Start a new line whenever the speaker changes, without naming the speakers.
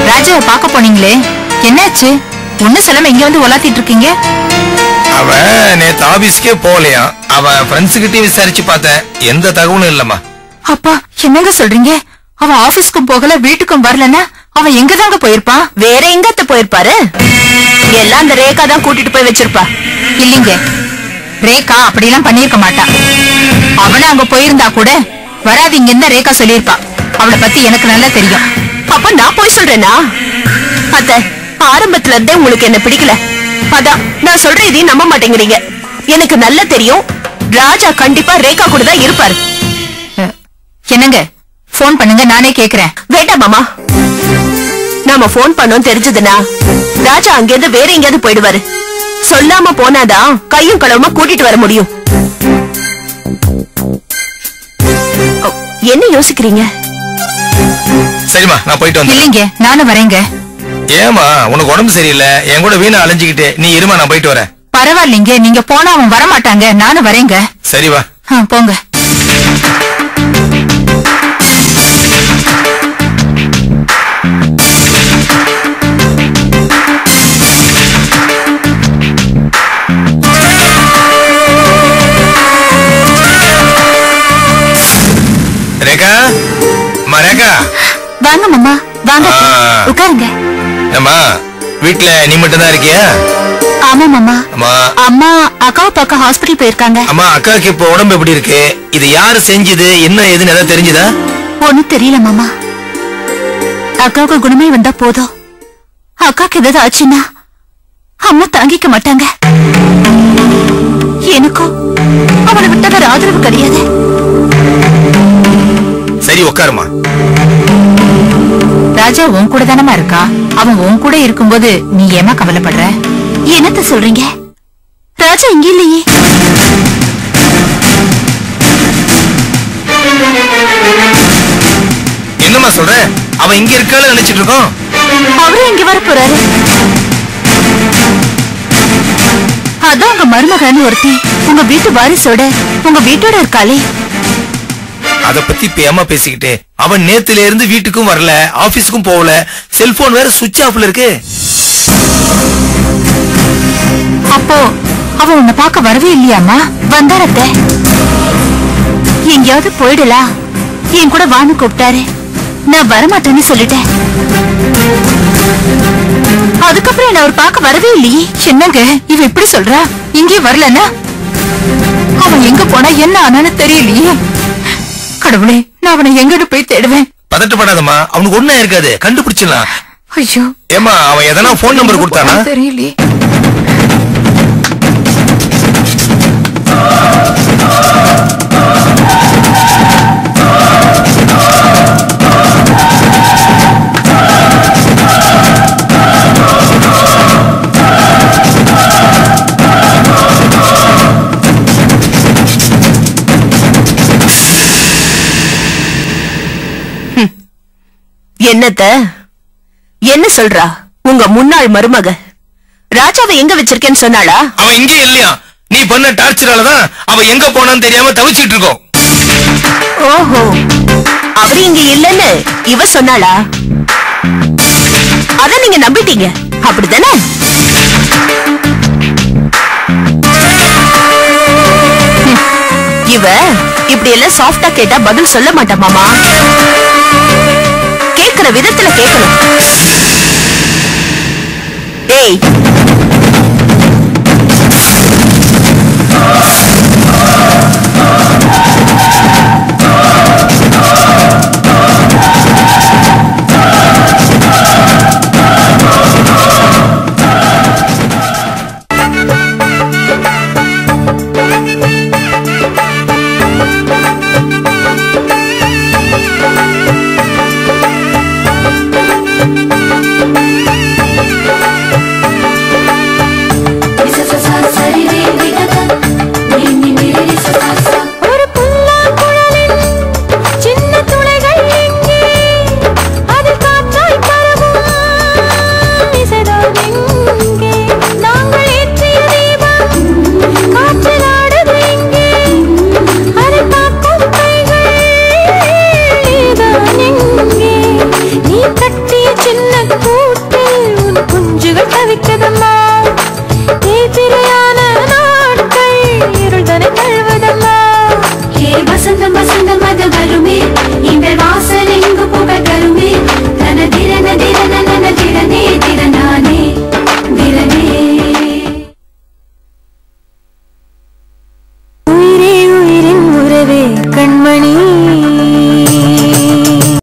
ராஜாவை பார்க்க போனீங்களே, என்னாச்சு? ஒண்ணு சொல்லாம இங்க வந்து உலாத்திட்டு இருக்கீங்க?
அவன் நேத்து ஆபீஸ்க்கே போகலையா. அவன் ஃப்ரெண்ட்ஸ் கிட்டே விசாரிச்சு பார்த்தேன், எந்த தகவலும் இல்லம்மா.
அப்பா என்னங்க சொல்றீங்க? அவன் ஆபீஸ்க்கும் போகல, வீட்டுக்கும் வரலன்னா அவன் எங்க தாங்க போயிருப்பான்?
வேற எங்கத்த போயிருப்பாரு? எல்லாம் அந்த ரேகா தான் கூட்டிட்டு போய் வச்சிருப்பா.
இல்லீங்க, ரேகா அப்படியெல்லாம் பண்ணிருக்க மாட்டா. அவன அங்க போயிருந்தா கூட வராதீங்கன்னு ரேகா சொல்லிருப்பா. அவளை பத்தி எனக்கு நல்லா தெரியும்.
அப்ப நான் போய் சொல்றேனா? அத்த, ஆரம்பத்துல இருந்தே உங்களுக்கு என்ன பிடிக்கல. அதான் நான் சொல்ற இதையும் நம்ப மாட்டேங்கிறீங்க. எனக்கு நல்லா தெரியும், ராஜா கண்டிப்பா ரேகா கூட தான் இருப்பாரு.
என்னங்க, போன் பண்ணுங்க, நானே கேக்குறேன்.
வேண்டாம் மாமா, நாம போன் பண்ணோம் தெரிஞ்சதுன்னா ராஜா அங்கிருந்து வேற எங்கேயாவது போயிடுவாரு. சொல்லாம போனாதான் கையும் களவுமா கூட்டிட்டு வர முடியும். என்ன யோசிக்கிறீங்க?
சரிம்மா, நான் போயிட்டு வந்து.
இல்லீங்க, நானும் வரேங்க.
ஏமா, உனக்கு உடம்பு சரியில்லை, என் கூட வீணா அலைஞ்சுக்கிட்டு நீ இருமா, நான் போயிட்டு வரேன்.
பரவாயில்லைங்க, நீங்க போனா அவன் வரமாட்டாங்க, நானும் வரேங்க.
சரி வா.
போங்க.
ரேகா, ரேகா,
வாங்க மாமா, வாங்க உட்காருங்க.
ஏம்மா, வீட்டுல நீ மட்டும் தான் இருக்கியா?
ஆமா மாமா. அம்மா அக்காவை பார்க்க ஹாஸ்பிடல் போயிருக்காங்க.
அம்மா, அக்காவுக்கு இப்ப உடம்பு எப்படி இருக்கு? இது யாரு செஞ்சது, என்ன ஏதுன்னு ஏதாவது தெரிஞ்சதா?
ஒண்ணும் தெரியல மாமா. அக்காவுக்கு குணமே வந்தா போதும். அக்காக்கு ஏதாவது ஆச்சுன்னா அம்மா தாங்கிக்க மாட்டாங்க. எனக்கும் அவளை விட்ட வேற ஆதரவு கிடையாது.
சரி, உட்காருமா.
ராஜா உன் கூட தானமா இருக்கா? அவன் உன் கூட இருக்கும்போது நீ ஏமா கவலைப்படுற? என்னத்த சொல்றீங்க? ராஜா இங்க இல்லையே.
என்னம்மா சொல்ற? அவன் இங்க இருக்கான்னு நினைச்சிட்டு இருக்கோம்.
அவரும் இங்க வர போறாரு. அதான் உங்க மருமகன்னு ஒருத்தி உங்க வீட்டு வாரிசோட உங்க வீட்டோட இருக்காளே.
அத பத்தி இப்ப ஏமா பேசிக்கிட்டு? அவன் நேத்துல இருந்து வீட்டுக்கும் வரல, ஆபீஸ்க்கும் போகல, செல்போன் வேற சுவிட்ச் ஆஃப்ல இருக்கு.
அப்போ அவன் உன்னை பார்க்க வரவே இல்லையாமா? வந்தாரத்த, எங்கேயாவது போயிடலாம், என் கூட வான்னு கூப்பிட்டாரு. நான் வரமாட்டேன்னு சொல்லிட்டேன். அதுக்கப்புறம் என்ன அவர் பார்க்க வரவே இல்லையே. என்னங்க இவ இப்படி சொல்றா? இங்கே வரலன்னா அவன் எங்க போனா என்ன ஆனான்னு தெரியலையே. கடவுளே, நான் அவனை எங்கன்னு போய் தேடுவேன்.
பதட்டப்படாதம்மா, அவனுக்கு ஒண்ணா இருக்காது, கண்டுபிடிச்சிடலாம்.
ஐயோ,
ஏமா, அவன் எதனா போன் நம்பர் கொடுத்தானா?
தெரியலையே.
என்னத்த என்ன சொல்றா? உங்க முன்னாள் மருமக ராஜாவை எங்க வச்சிருக்கேன்னு சொன்னாளா?
அவன் இங்கே இல்லையா. நீ பண்ண டார்ச்சராலதான் அவன் எங்க போனான்னு தெரியாம தவிச்சிட்டு இருக்கோம்.
ஓஹோ, அவரு இங்க இல்லன்னு இவ சொன்னாளா? அத நீங்க நம்பிட்டீங்க, அப்படித்தானே? இவ இப்படி எல்லாம் சாஃப்டா கேட்டா பதில் சொல்ல மாட்டா மாமா. கேக்குற விதத்துல கேட்கணும். ஏய்,